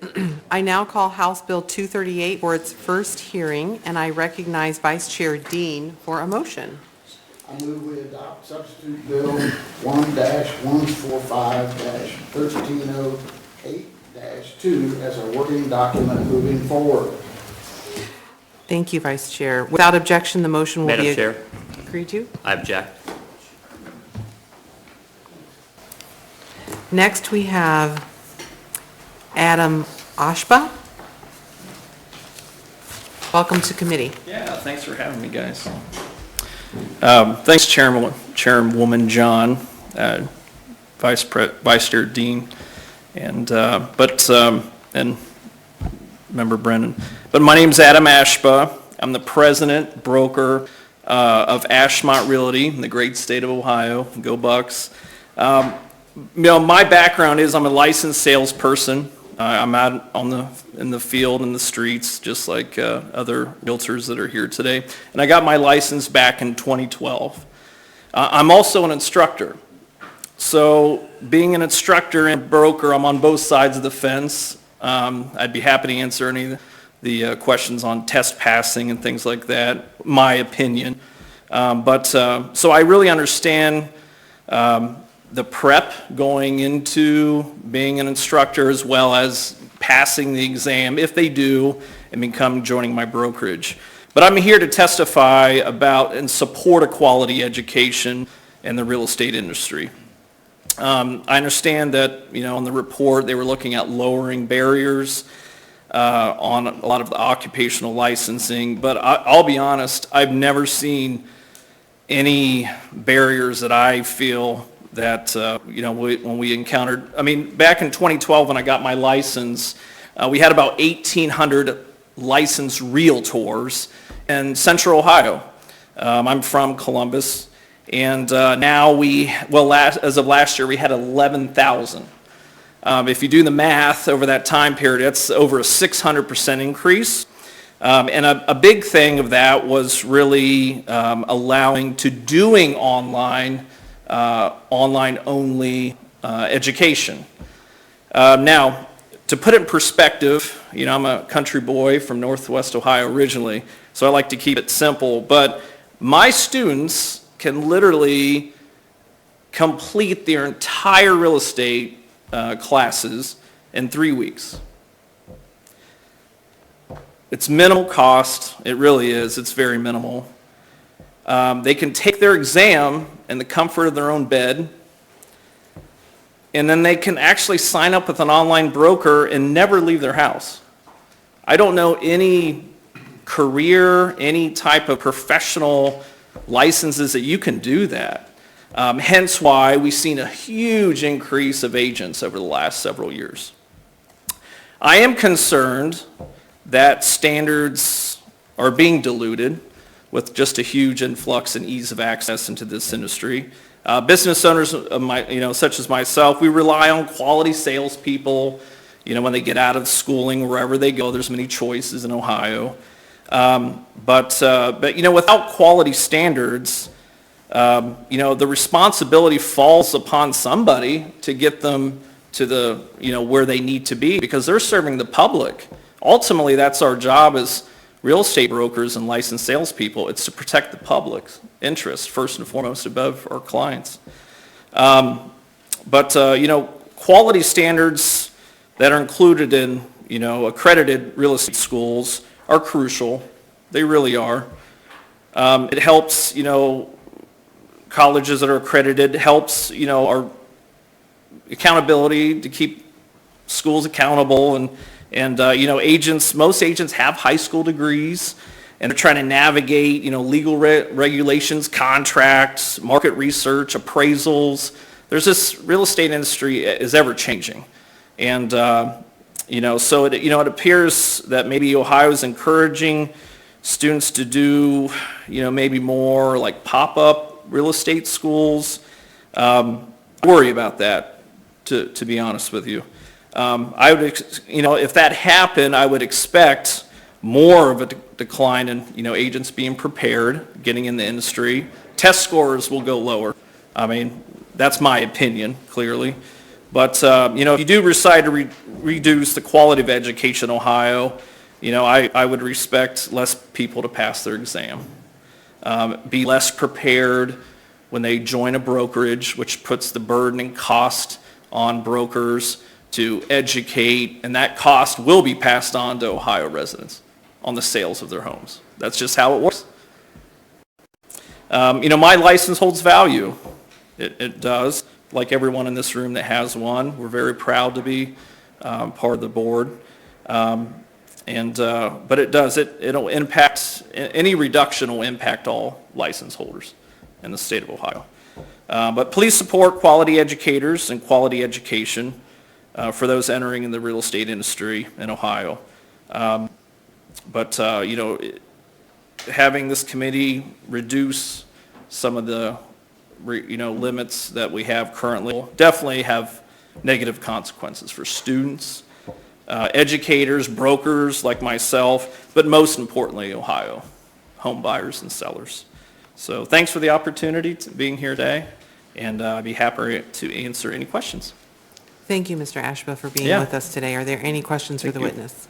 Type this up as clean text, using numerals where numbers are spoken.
I now call House Bill 238 for its first hearing, and I recognize Vice Chair Dean for a motion. I move we adopt substitute bill 1-144-1308-2 as a working document moving forward. Thank you, Vice Chair. Without objection, the motion will be Madam Chair, agreed to. I object. Next, we have Adam Ashba. Welcome to committee. Yeah, thanks for having me, guys. Thanks, Chairwoman John, Vice Chair Dean, and Member Brennan. But my name's Adam Ashba. I'm the president, broker of Ashmont Realty in the great state of Ohio. Go Bucks. My background is I'm a licensed salesperson. I'm out in the field, in the streets, just like other realtors that are here today. And I got my license back in 2012. I'm also an instructor. So being an instructor and broker, I'm on both sides of the fence. I'd be happy to answer any of the questions on test passing and things like that, my opinion. So I really understand the prep going into being an instructor as well as passing the exam, if they do, and joining my brokerage. But I'm here to testify about and support a quality education in the real estate industry. I understand that, in the report they were looking at lowering barriers on a lot of the occupational licensing, but I'll be honest, I've never seen any barriers that I feel that, when we encountered. Back in 2012 when I got my license, we had about 1,800 licensed realtors in Central Ohio. I'm from Columbus, and now as of last year, we had 11,000. If you do the math over that time period, that's over a 600% increase. And a big thing of that was really allowing to doing online only education. Now, to put it in perspective, I'm a country boy from Northwest Ohio originally, so I like to keep it simple, but my students can literally complete their entire real estate classes in 3 weeks. It's minimal cost, it really is, it's very minimal. They can take their exam in the comfort of their own bed, and then they can actually sign up with an online broker and never leave their house. I don't know any career, any type of professional licenses that you can do that. Hence why we've seen a huge increase of agents over the last several years. I am concerned that standards are being diluted with just a huge influx and ease of access into this industry. Business owners, such as myself, we rely on quality salespeople. When they get out of schooling, wherever they go, there's many choices in Ohio. But without quality standards, the responsibility falls upon somebody to get them to the, where they need to be, because they're serving the public. Ultimately, that's our job as real estate brokers and licensed salespeople. It's to protect the public's interest, first and foremost, above our clients. Quality standards that are included in, accredited real estate schools are crucial. They really are. It helps, colleges that are accredited, helps, our accountability to keep schools accountable, and most agents have high school degrees, and they're trying to navigate, legal regulations, contracts, market research, appraisals. There's this real estate industry is ever changing. And, so it appears that maybe Ohio is encouraging students to do, maybe more like pop-up real estate schools. Worry about that, to be honest with you. I would, if that happened, I would expect more of a decline in, agents being prepared, getting in the industry. Test scores will go lower. That's my opinion, clearly. But, if you do decide to reduce the quality of education in Ohio, I would expect less people to pass their exam. Be less prepared when they join a brokerage, which puts the burden and cost on brokers to educate, and that cost will be passed on to Ohio residents on the sales of their homes. That's just how it works. My license holds value. It does. Like everyone in this room that has one, we're very proud to be part of the board. But it does. It'll impact, any reduction will impact all license holders in the state of Ohio. But please support quality educators and quality education for those entering in the real estate industry in Ohio. Having this committee reduce some of the, limits that we have currently will definitely have negative consequences for students, educators, brokers like myself, but most importantly, Ohio, home buyers and sellers. So thanks for the opportunity to being here today, and I'd be happy to answer any questions. Thank you, Mr. Ashba, for being Yeah. with us today. Are there any questions for Thank the you. witness?